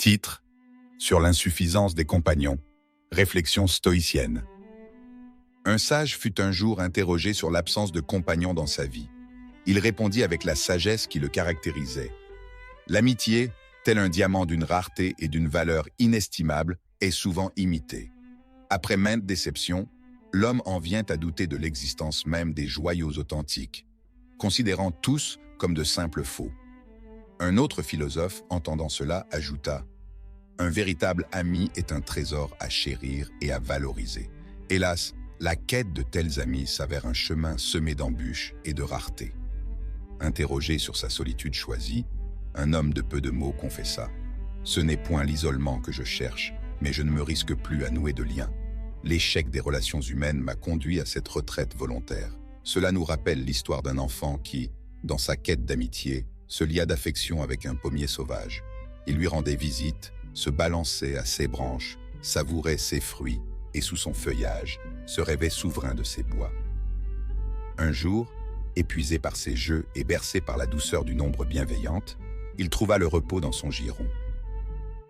Titre: Sur l'insuffisance des compagnons. Réflexion stoïcienne. Un sage fut un jour interrogé sur l'absence de compagnons dans sa vie. Il répondit avec la sagesse qui le caractérisait. L'amitié, tel un diamant d'une rareté et d'une valeur inestimable, est souvent imitée. Après maintes déceptions, l'homme en vient à douter de l'existence même des joyaux authentiques, considérant tous comme de simples faux. Un autre philosophe, entendant cela, ajouta « Un véritable ami est un trésor à chérir et à valoriser. Hélas, la quête de tels amis s'avère un chemin semé d'embûches et de raretés. » Interrogé sur sa solitude choisie, un homme de peu de mots confessa « Ce n'est point l'isolement que je cherche, mais je ne me risque plus à nouer de liens. L'échec des relations humaines m'a conduit à cette retraite volontaire. Cela nous rappelle l'histoire d'un enfant qui, dans sa quête d'amitié, se lia d'affection avec un pommier sauvage. Il lui rendait visite, se balançait à ses branches, savourait ses fruits et sous son feuillage, se rêvait souverain de ses bois. Un jour, épuisé par ses jeux et bercé par la douceur d'une ombre bienveillante, il trouva le repos dans son giron.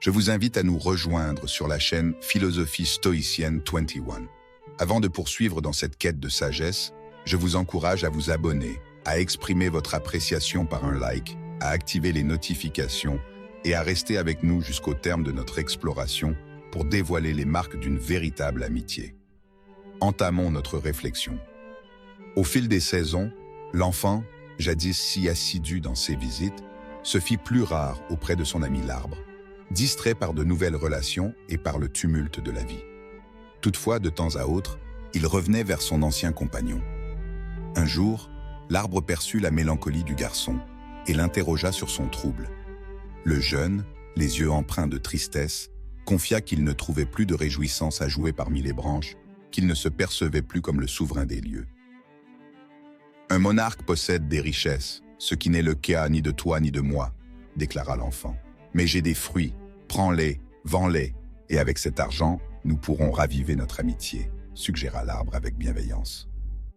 Je vous invite à nous rejoindre sur la chaîne Philosophie stoïcienne 21. Avant de poursuivre dans cette quête de sagesse, je vous encourage à vous abonner, à exprimer votre appréciation par un like, à activer les notifications et à rester avec nous jusqu'au terme de notre exploration pour dévoiler les marques d'une véritable amitié. Entamons notre réflexion. Au fil des saisons, l'enfant, jadis si assidu dans ses visites, se fit plus rare auprès de son ami l'arbre, distrait par de nouvelles relations et par le tumulte de la vie. Toutefois, de temps à autre, il revenait vers son ancien compagnon. Un jour, l'arbre perçut la mélancolie du garçon et l'interrogea sur son trouble. Le jeune, les yeux empreints de tristesse, confia qu'il ne trouvait plus de réjouissance à jouer parmi les branches, qu'il ne se percevait plus comme le souverain des lieux. « Un monarque possède des richesses, ce qui n'est le cas ni de toi ni de moi, » déclara l'enfant. « Mais j'ai des fruits, prends-les, vends-les, et avec cet argent, nous pourrons raviver notre amitié, » suggéra l'arbre avec bienveillance.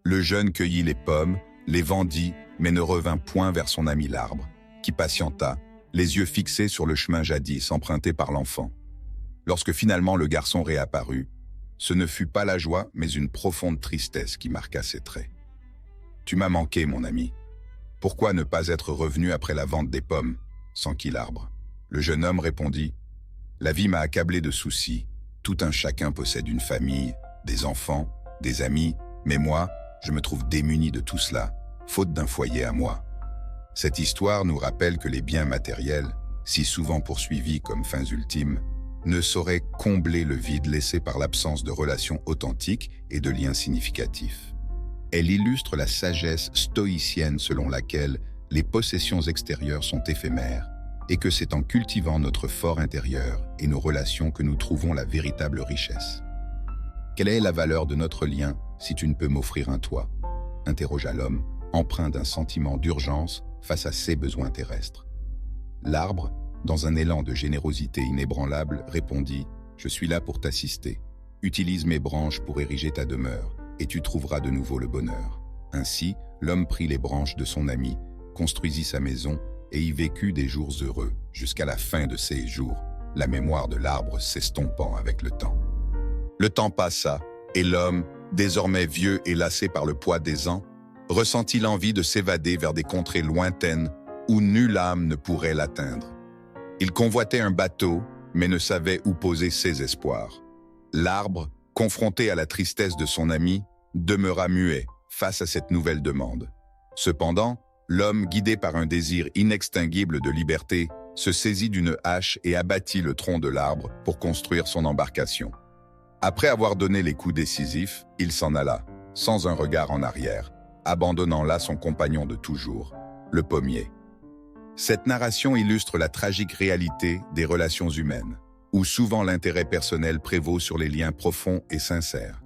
Le jeune cueillit les pommes, les vendit, mais ne revint point vers son ami l'arbre, qui patienta, les yeux fixés sur le chemin jadis emprunté par l'enfant. Lorsque finalement le garçon réapparut, ce ne fut pas la joie, mais une profonde tristesse qui marqua ses traits. « Tu m'as manqué, mon ami. Pourquoi ne pas être revenu après la vente des pommes ?» s'enquit l'arbre. Le jeune homme répondit « La vie m'a accablé de soucis. Tout un chacun possède une famille, des enfants, des amis, mais moi, je me trouve démuni de tout cela, faute d'un foyer à moi. » Cette histoire nous rappelle que les biens matériels, si souvent poursuivis comme fins ultimes, ne sauraient combler le vide laissé par l'absence de relations authentiques et de liens significatifs. Elle illustre la sagesse stoïcienne selon laquelle les possessions extérieures sont éphémères et que c'est en cultivant notre fort intérieur et nos relations que nous trouvons la véritable richesse. « Quelle est la valeur de notre lien si tu ne peux m'offrir un toit ?» interrogea l'homme, empreint d'un sentiment d'urgence face à ses besoins terrestres. L'arbre, dans un élan de générosité inébranlable, répondit « Je suis là pour t'assister. Utilise mes branches pour ériger ta demeure, et tu trouveras de nouveau le bonheur. » Ainsi, l'homme prit les branches de son ami, construisit sa maison et y vécut des jours heureux, jusqu'à la fin de ses jours, la mémoire de l'arbre s'estompant avec le temps. Le temps passa, et l'homme, désormais vieux et lassé par le poids des ans, ressentit l'envie de s'évader vers des contrées lointaines où nulle âme ne pourrait l'atteindre. Il convoitait un bateau, mais ne savait où poser ses espoirs. L'arbre, confronté à la tristesse de son ami, demeura muet face à cette nouvelle demande. Cependant, l'homme, guidé par un désir inextinguible de liberté, se saisit d'une hache et abattit le tronc de l'arbre pour construire son embarcation. Après avoir donné les coups décisifs, il s'en alla, sans un regard en arrière, abandonnant là son compagnon de toujours, le pommier. Cette narration illustre la tragique réalité des relations humaines, où souvent l'intérêt personnel prévaut sur les liens profonds et sincères.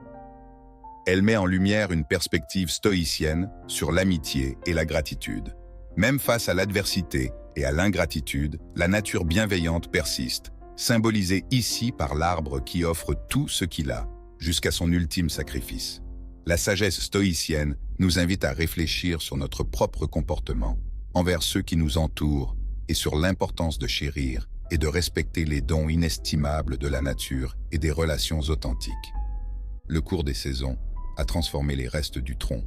Elle met en lumière une perspective stoïcienne sur l'amitié et la gratitude. Même face à l'adversité et à l'ingratitude, la nature bienveillante persiste, symbolisée ici par l'arbre qui offre tout ce qu'il a, jusqu'à son ultime sacrifice. La sagesse stoïcienne nous invite à réfléchir sur notre propre comportement envers ceux qui nous entourent et sur l'importance de chérir et de respecter les dons inestimables de la nature et des relations authentiques. Le cours des saisons a transformé les restes du tronc,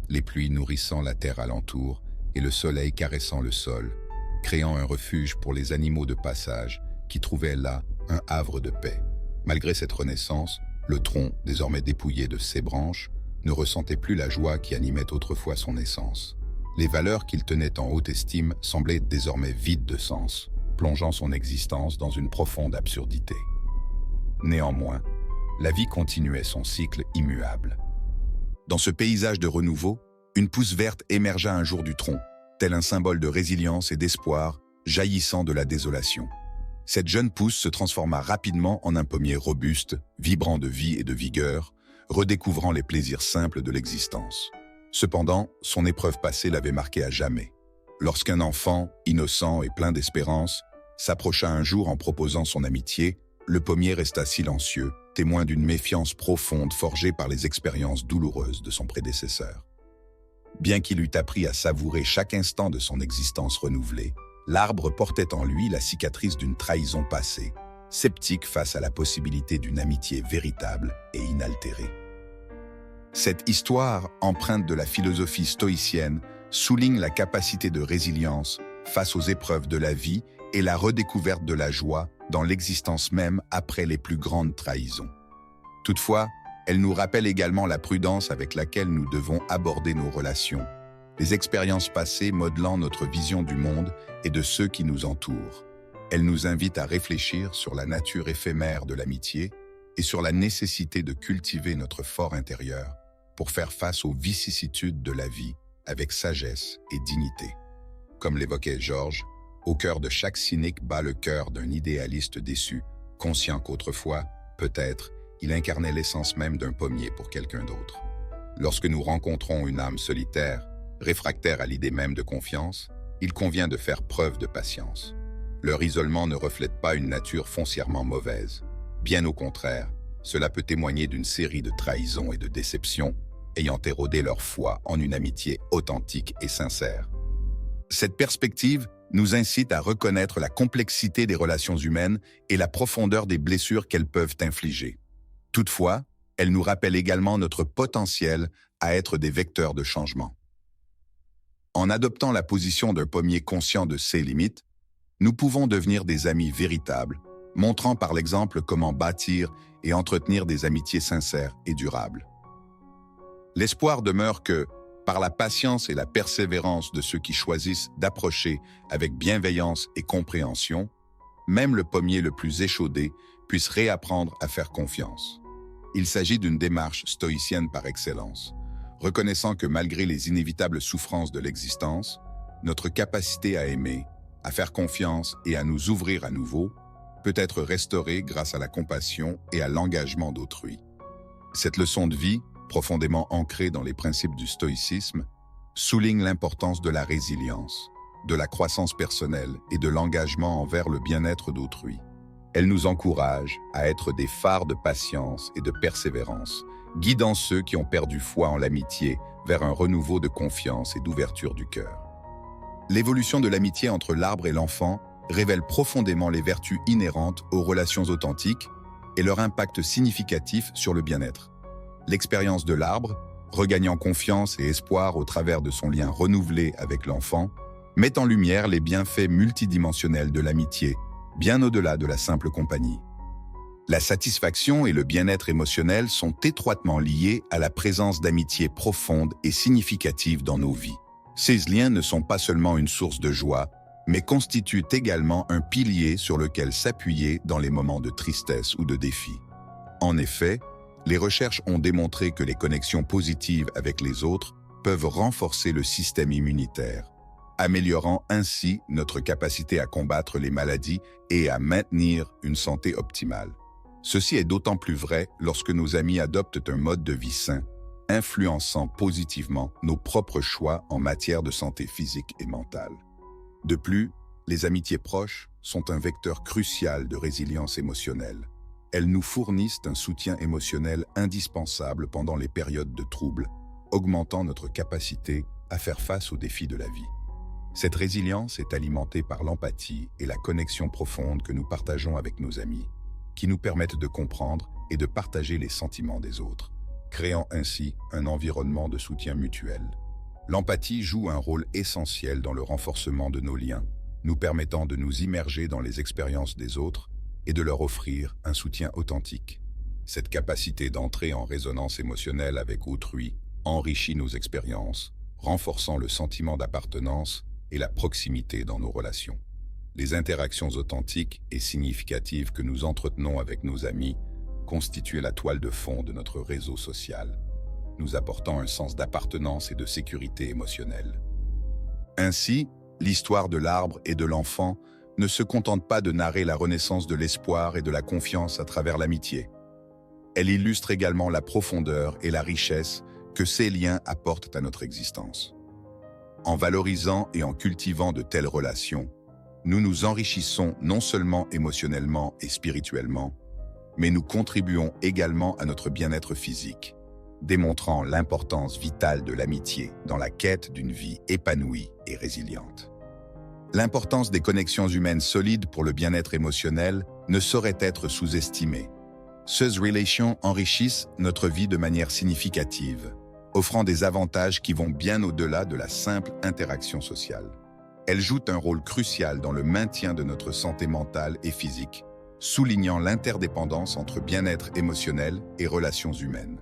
les pluies nourrissant la terre alentour et le soleil caressant le sol, créant un refuge pour les animaux de passage qui trouvaient là un havre de paix. Malgré cette renaissance, le tronc, désormais dépouillé de ses branches, ne ressentait plus la joie qui animait autrefois son essence. Les valeurs qu'il tenait en haute estime semblaient désormais vides de sens, plongeant son existence dans une profonde absurdité. Néanmoins, la vie continuait son cycle immuable. Dans ce paysage de renouveau, une pousse verte émergea un jour du tronc, tel un symbole de résilience et d'espoir jaillissant de la désolation. Cette jeune pousse se transforma rapidement en un pommier robuste, vibrant de vie et de vigueur, redécouvrant les plaisirs simples de l'existence. Cependant, son épreuve passée l'avait marqué à jamais. Lorsqu'un enfant, innocent et plein d'espérance, s'approcha un jour en proposant son amitié, le pommier resta silencieux, témoin d'une méfiance profonde forgée par les expériences douloureuses de son prédécesseur. Bien qu'il eût appris à savourer chaque instant de son existence renouvelée, l'arbre portait en lui la cicatrice d'une trahison passée, sceptique face à la possibilité d'une amitié véritable et inaltérée. Cette histoire, empreinte de la philosophie stoïcienne, souligne la capacité de résilience face aux épreuves de la vie et la redécouverte de la joie dans l'existence même après les plus grandes trahisons. Toutefois, elle nous rappelle également la prudence avec laquelle nous devons aborder nos relations, les expériences passées modelant notre vision du monde et de ceux qui nous entourent. Elle nous invite à réfléchir sur la nature éphémère de l'amitié et sur la nécessité de cultiver notre fort intérieur pour faire face aux vicissitudes de la vie avec sagesse et dignité. Comme l'évoquait Georges, au cœur de chaque cynique bat le cœur d'un idéaliste déçu, conscient qu'autrefois, peut-être, il incarnait l'essence même d'un pommier pour quelqu'un d'autre. Lorsque nous rencontrons une âme solitaire, réfractaire à l'idée même de confiance, il convient de faire preuve de patience. Leur isolement ne reflète pas une nature foncièrement mauvaise. Bien au contraire, cela peut témoigner d'une série de trahisons et de déceptions, ayant érodé leur foi en une amitié authentique et sincère. Cette perspective nous incite à reconnaître la complexité des relations humaines et la profondeur des blessures qu'elles peuvent infliger. Toutefois, elle nous rappelle également notre potentiel à être des vecteurs de changement. En adoptant la position d'un pommier conscient de ses limites, nous pouvons devenir des amis véritables, montrant par l'exemple comment bâtir et entretenir des amitiés sincères et durables. L'espoir demeure que, par la patience et la persévérance de ceux qui choisissent d'approcher avec bienveillance et compréhension, même le pommier le plus échaudé puisse réapprendre à faire confiance. Il s'agit d'une démarche stoïcienne par excellence, reconnaissant que malgré les inévitables souffrances de l'existence, notre capacité à aimer, à faire confiance et à nous ouvrir à nouveau peut être restaurée grâce à la compassion et à l'engagement d'autrui. Cette leçon de vie, profondément ancrée dans les principes du stoïcisme, souligne l'importance de la résilience, de la croissance personnelle et de l'engagement envers le bien-être d'autrui. Elle nous encourage à être des phares de patience et de persévérance, guidant ceux qui ont perdu foi en l'amitié vers un renouveau de confiance et d'ouverture du cœur. L'évolution de l'amitié entre l'arbre et l'enfant révèle profondément les vertus inhérentes aux relations authentiques et leur impact significatif sur le bien-être. L'expérience de l'arbre, regagnant confiance et espoir au travers de son lien renouvelé avec l'enfant, met en lumière les bienfaits multidimensionnels de l'amitié, bien au-delà de la simple compagnie. La satisfaction et le bien-être émotionnel sont étroitement liés à la présence d'amitiés profondes et significatives dans nos vies. Ces liens ne sont pas seulement une source de joie, mais constituent également un pilier sur lequel s'appuyer dans les moments de tristesse ou de défi. En effet, les recherches ont démontré que les connexions positives avec les autres peuvent renforcer le système immunitaire, améliorant ainsi notre capacité à combattre les maladies et à maintenir une santé optimale. Ceci est d'autant plus vrai lorsque nos amis adoptent un mode de vie sain, influençant positivement nos propres choix en matière de santé physique et mentale. De plus, les amitiés proches sont un vecteur crucial de résilience émotionnelle. Elles nous fournissent un soutien émotionnel indispensable pendant les périodes de troubles, augmentant notre capacité à faire face aux défis de la vie. Cette résilience est alimentée par l'empathie et la connexion profonde que nous partageons avec nos amis, qui nous permettent de comprendre et de partager les sentiments des autres, créant ainsi un environnement de soutien mutuel. L'empathie joue un rôle essentiel dans le renforcement de nos liens, nous permettant de nous immerger dans les expériences des autres et de leur offrir un soutien authentique. Cette capacité d'entrer en résonance émotionnelle avec autrui enrichit nos expériences, renforçant le sentiment d'appartenance et la proximité dans nos relations. Les interactions authentiques et significatives que nous entretenons avec nos amis constituent la toile de fond de notre réseau social, nous apportant un sens d'appartenance et de sécurité émotionnelle. Ainsi, l'histoire de l'arbre et de l'enfant ne se contente pas de narrer la renaissance de l'espoir et de la confiance à travers l'amitié. Elle illustre également la profondeur et la richesse que ces liens apportent à notre existence. En valorisant et en cultivant de telles relations, nous nous enrichissons non seulement émotionnellement et spirituellement, mais nous contribuons également à notre bien-être physique, démontrant l'importance vitale de l'amitié dans la quête d'une vie épanouie et résiliente. L'importance des connexions humaines solides pour le bien-être émotionnel ne saurait être sous-estimée. Ces relations enrichissent notre vie de manière significative, offrant des avantages qui vont bien au-delà de la simple interaction sociale. Elles jouent un rôle crucial dans le maintien de notre santé mentale et physique, soulignant l'interdépendance entre bien-être émotionnel et relations humaines.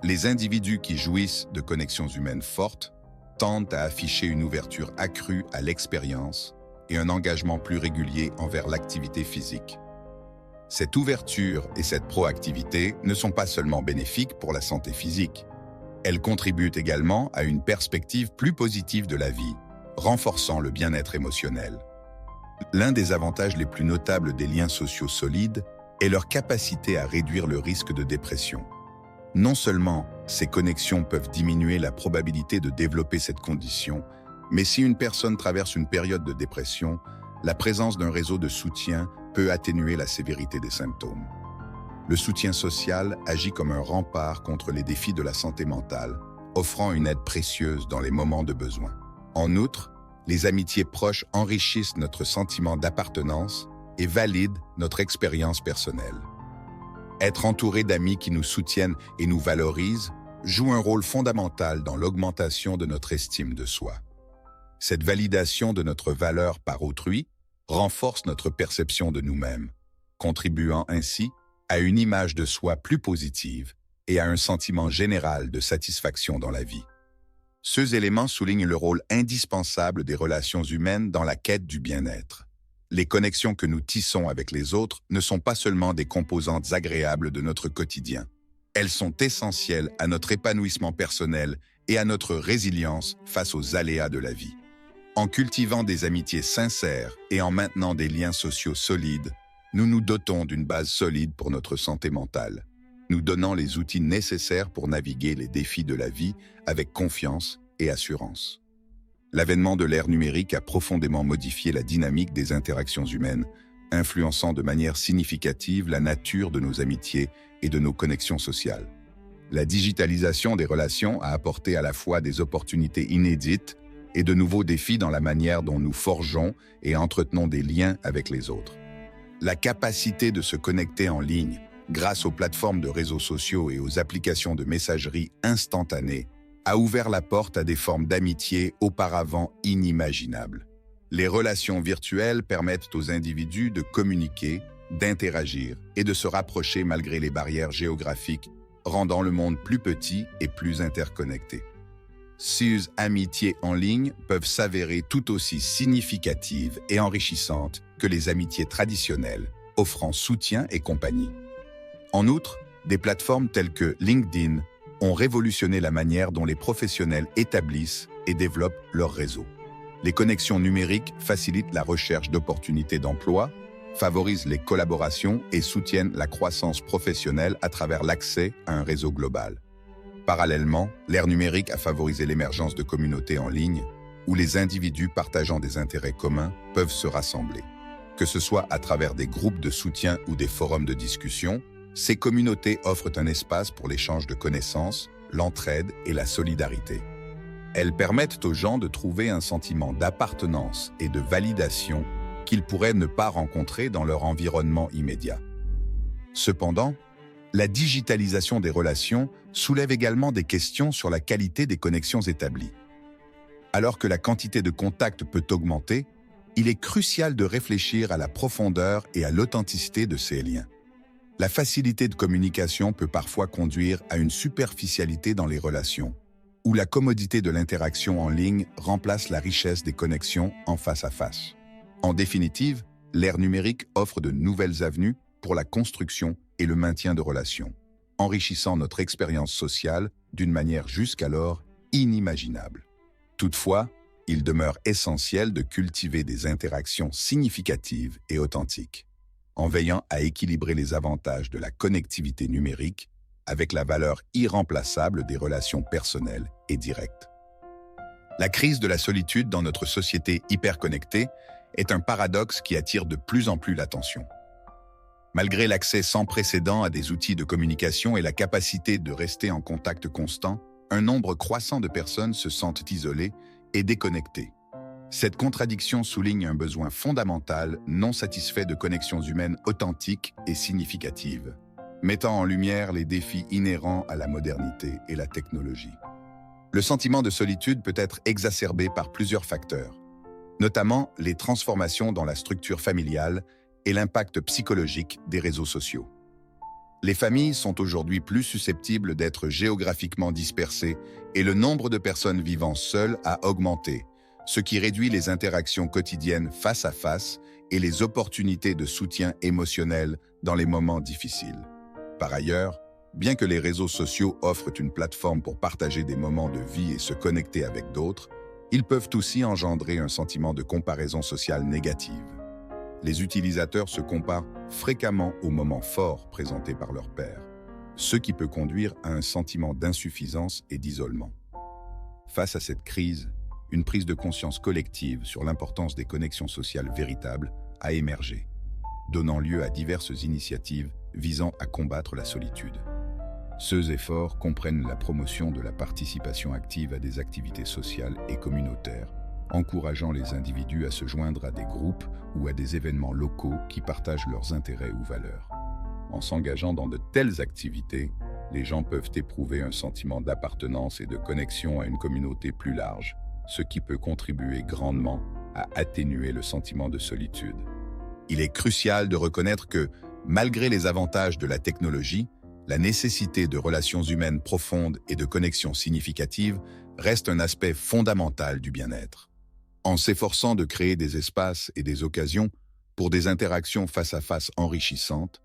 Les individus qui jouissent de connexions humaines fortes tendent à afficher une ouverture accrue à l'expérience et un engagement plus régulier envers l'activité physique. Cette ouverture et cette proactivité ne sont pas seulement bénéfiques pour la santé physique. Elles contribuent également à une perspective plus positive de la vie, renforçant le bien-être émotionnel. L'un des avantages les plus notables des liens sociaux solides est leur capacité à réduire le risque de dépression. Non seulement ces connexions peuvent diminuer la probabilité de développer cette condition, mais si une personne traverse une période de dépression, la présence d'un réseau de soutien peut atténuer la sévérité des symptômes. Le soutien social agit comme un rempart contre les défis de la santé mentale, offrant une aide précieuse dans les moments de besoin. En outre, les amitiés proches enrichissent notre sentiment d'appartenance et valident notre expérience personnelle. Être entouré d'amis qui nous soutiennent et nous valorisent joue un rôle fondamental dans l'augmentation de notre estime de soi. Cette validation de notre valeur par autrui renforce notre perception de nous-mêmes, contribuant ainsi à une image de soi plus positive et à un sentiment général de satisfaction dans la vie. Ces éléments soulignent le rôle indispensable des relations humaines dans la quête du bien-être. Les connexions que nous tissons avec les autres ne sont pas seulement des composantes agréables de notre quotidien. Elles sont essentielles à notre épanouissement personnel et à notre résilience face aux aléas de la vie. En cultivant des amitiés sincères et en maintenant des liens sociaux solides, nous nous dotons d'une base solide pour notre santé mentale, nous donnant les outils nécessaires pour naviguer les défis de la vie avec confiance et assurance. L'avènement de l'ère numérique a profondément modifié la dynamique des interactions humaines, influençant de manière significative la nature de nos amitiés et de nos connexions sociales. La digitalisation des relations a apporté à la fois des opportunités inédites et de nouveaux défis dans la manière dont nous forgeons et entretenons des liens avec les autres. La capacité de se connecter en ligne, grâce aux plateformes de réseaux sociaux et aux applications de messagerie instantanée, a ouvert la porte à des formes d'amitié auparavant inimaginables. Les relations virtuelles permettent aux individus de communiquer, d'interagir et de se rapprocher malgré les barrières géographiques, rendant le monde plus petit et plus interconnecté. Ces amitiés en ligne peuvent s'avérer tout aussi significatives et enrichissantes que les amitiés traditionnelles, offrant soutien et compagnie. En outre, des plateformes telles que LinkedIn ont révolutionné la manière dont les professionnels établissent et développent leur réseau. Les connexions numériques facilitent la recherche d'opportunités d'emploi, favorisent les collaborations et soutiennent la croissance professionnelle à travers l'accès à un réseau global. Parallèlement, l'ère numérique a favorisé l'émergence de communautés en ligne où les individus partageant des intérêts communs peuvent se rassembler. Que ce soit à travers des groupes de soutien ou des forums de discussion, ces communautés offrent un espace pour l'échange de connaissances, l'entraide et la solidarité. Elles permettent aux gens de trouver un sentiment d'appartenance et de validation qu'ils pourraient ne pas rencontrer dans leur environnement immédiat. Cependant, la digitalisation des relations soulève également des questions sur la qualité des connexions établies. Alors que la quantité de contacts peut augmenter, il est crucial de réfléchir à la profondeur et à l'authenticité de ces liens. La facilité de communication peut parfois conduire à une superficialité dans les relations, où la commodité de l'interaction en ligne remplace la richesse des connexions en face à face. En définitive, l'ère numérique offre de nouvelles avenues pour la construction et le maintien de relations, enrichissant notre expérience sociale d'une manière jusqu'alors inimaginable. Toutefois, il demeure essentiel de cultiver des interactions significatives et authentiques, en veillant à équilibrer les avantages de la connectivité numérique avec la valeur irremplaçable des relations personnelles et directes. La crise de la solitude dans notre société hyperconnectée est un paradoxe qui attire de plus en plus l'attention. Malgré l'accès sans précédent à des outils de communication et la capacité de rester en contact constant, un nombre croissant de personnes se sentent isolées et déconnectées. Cette contradiction souligne un besoin fondamental non satisfait de connexions humaines authentiques et significatives, mettant en lumière les défis inhérents à la modernité et la technologie. Le sentiment de solitude peut être exacerbé par plusieurs facteurs, notamment les transformations dans la structure familiale et l'impact psychologique des réseaux sociaux. Les familles sont aujourd'hui plus susceptibles d'être géographiquement dispersées et le nombre de personnes vivant seules a augmenté, ce qui réduit les interactions quotidiennes face à face et les opportunités de soutien émotionnel dans les moments difficiles. Par ailleurs, bien que les réseaux sociaux offrent une plateforme pour partager des moments de vie et se connecter avec d'autres, ils peuvent aussi engendrer un sentiment de comparaison sociale négative. Les utilisateurs se comparent fréquemment aux moments forts présentés par leurs pairs, ce qui peut conduire à un sentiment d'insuffisance et d'isolement. Face à cette crise, une prise de conscience collective sur l'importance des connexions sociales véritables a émergé, donnant lieu à diverses initiatives visant à combattre la solitude. Ces efforts comprennent la promotion de la participation active à des activités sociales et communautaires, encourageant les individus à se joindre à des groupes ou à des événements locaux qui partagent leurs intérêts ou valeurs. En s'engageant dans de telles activités, les gens peuvent éprouver un sentiment d'appartenance et de connexion à une communauté plus large, ce qui peut contribuer grandement à atténuer le sentiment de solitude. Il est crucial de reconnaître que, malgré les avantages de la technologie, la nécessité de relations humaines profondes et de connexions significatives reste un aspect fondamental du bien-être. En s'efforçant de créer des espaces et des occasions pour des interactions face à face enrichissantes,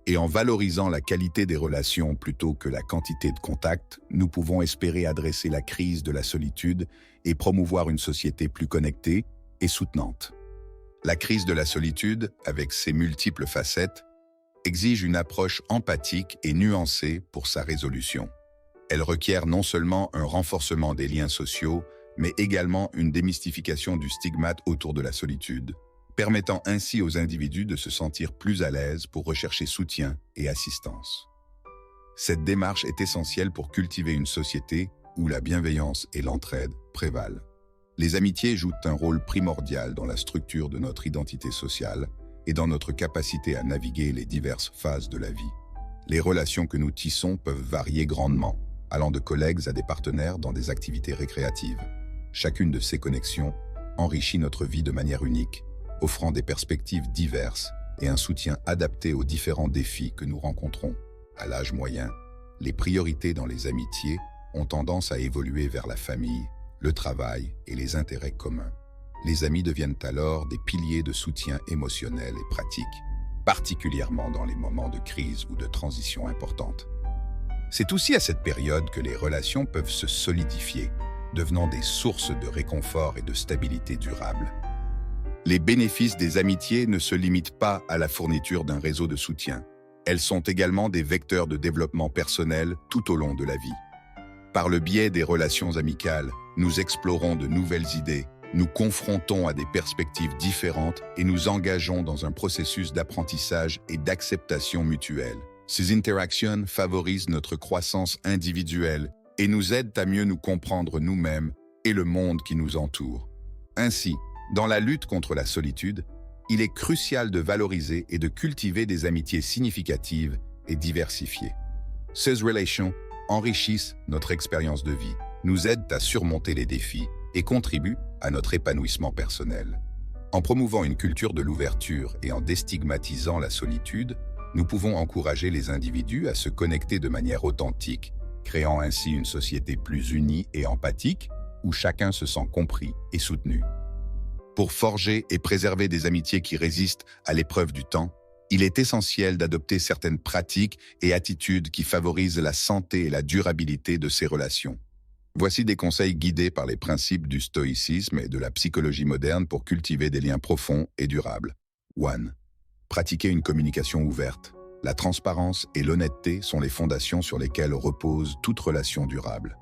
et en valorisant la qualité des relations plutôt que la quantité de contacts, nous pouvons espérer adresser la crise de la solitude et promouvoir une société plus connectée et soutenante. La crise de la solitude, avec ses multiples facettes, exige une approche empathique et nuancée pour sa résolution. Elle requiert non seulement un renforcement des liens sociaux, mais également une démystification du stigmate autour de la solitude, permettant ainsi aux individus de se sentir plus à l'aise pour rechercher soutien et assistance. Cette démarche est essentielle pour cultiver une société où la bienveillance et l'entraide prévalent. Les amitiés jouent un rôle primordial dans la structure de notre identité sociale et dans notre capacité à naviguer les diverses phases de la vie. Les relations que nous tissons peuvent varier grandement, allant de collègues à des partenaires dans des activités récréatives. Chacune de ces connexions enrichit notre vie de manière unique, offrant des perspectives diverses et un soutien adapté aux différents défis que nous rencontrons. À l'âge moyen, les priorités dans les amitiés ont tendance à évoluer vers la famille, le travail et les intérêts communs. Les amis deviennent alors des piliers de soutien émotionnel et pratique, particulièrement dans les moments de crise ou de transition importante. C'est aussi à cette période que les relations peuvent se solidifier, devenant des sources de réconfort et de stabilité durable. Les bénéfices des amitiés ne se limitent pas à la fourniture d'un réseau de soutien. Elles sont également des vecteurs de développement personnel tout au long de la vie. Par le biais des relations amicales, nous explorons de nouvelles idées, nous confrontons à des perspectives différentes et nous engageons dans un processus d'apprentissage et d'acceptation mutuelle. Ces interactions favorisent notre croissance individuelle et nous aident à mieux nous comprendre nous-mêmes et le monde qui nous entoure. Ainsi, dans la lutte contre la solitude, il est crucial de valoriser et de cultiver des amitiés significatives et diversifiées. Ces relations enrichissent notre expérience de vie, nous aident à surmonter les défis et contribuent à notre épanouissement personnel. En promouvant une culture de l'ouverture et en déstigmatisant la solitude, nous pouvons encourager les individus à se connecter de manière authentique, créant ainsi une société plus unie et empathique, où chacun se sent compris et soutenu. Pour forger et préserver des amitiés qui résistent à l'épreuve du temps, il est essentiel d'adopter certaines pratiques et attitudes qui favorisent la santé et la durabilité de ces relations. Voici des conseils guidés par les principes du stoïcisme et de la psychologie moderne pour cultiver des liens profonds et durables. 1. Pratiquer une communication ouverte. La transparence et l'honnêteté sont les fondations sur lesquelles repose toute relation durable.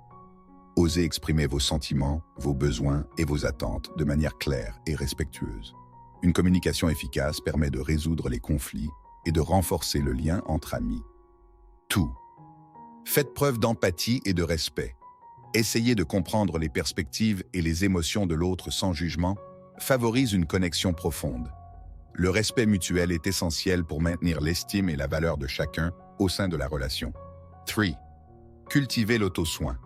Osez exprimer vos sentiments, vos besoins et vos attentes de manière claire et respectueuse. Une communication efficace permet de résoudre les conflits et de renforcer le lien entre amis. 2. Faites preuve d'empathie et de respect. Essayez de comprendre les perspectives et les émotions de l'autre sans jugement favorise une connexion profonde. Le respect mutuel est essentiel pour maintenir l'estime et la valeur de chacun au sein de la relation. 3. Cultivez l'auto-soin.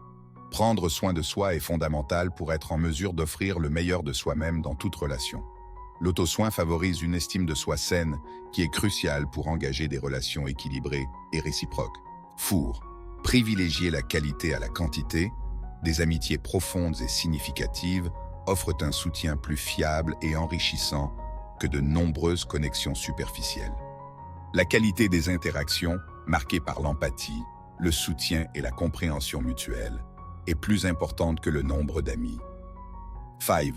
Prendre soin de soi est fondamental pour être en mesure d'offrir le meilleur de soi-même dans toute relation. L'auto-soin favorise une estime de soi saine qui est cruciale pour engager des relations équilibrées et réciproques. 4. Privilégier la qualité à la quantité. Des amitiés profondes et significatives offrent un soutien plus fiable et enrichissant que de nombreuses connexions superficielles. La qualité des interactions, marquée par l'empathie, le soutien et la compréhension mutuelle, est plus importante que le nombre d'amis. 5.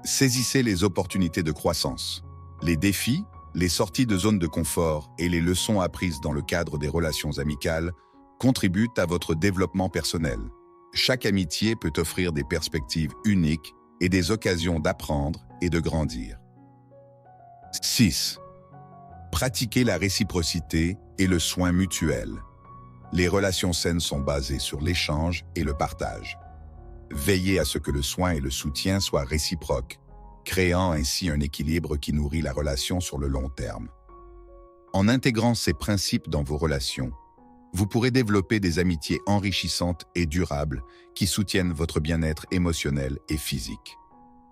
Saisissez les opportunités de croissance. Les défis, les sorties de zone de confort et les leçons apprises dans le cadre des relations amicales contribuent à votre développement personnel. Chaque amitié peut offrir des perspectives uniques et des occasions d'apprendre et de grandir. 6. Pratiquez la réciprocité et le soin mutuel. Les relations saines sont basées sur l'échange et le partage. Veillez à ce que le soin et le soutien soient réciproques, créant ainsi un équilibre qui nourrit la relation sur le long terme. En intégrant ces principes dans vos relations, vous pourrez développer des amitiés enrichissantes et durables qui soutiennent votre bien-être émotionnel et physique.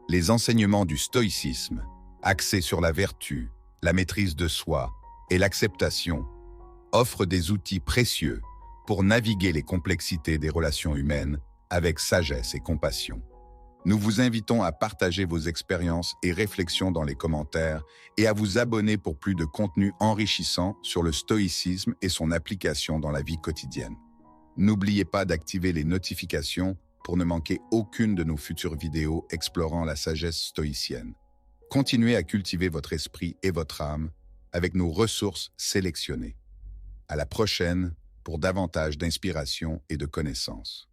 Les enseignements du stoïcisme, axés sur la vertu, la maîtrise de soi et l'acceptation, offrent des outils précieux pour naviguer les complexités des relations humaines avec sagesse et compassion. Nous vous invitons à partager vos expériences et réflexions dans les commentaires et à vous abonner pour plus de contenu enrichissant sur le stoïcisme et son application dans la vie quotidienne. N'oubliez pas d'activer les notifications pour ne manquer aucune de nos futures vidéos explorant la sagesse stoïcienne. Continuez à cultiver votre esprit et votre âme avec nos ressources sélectionnées. À la prochaine pour davantage d'inspiration et de connaissances.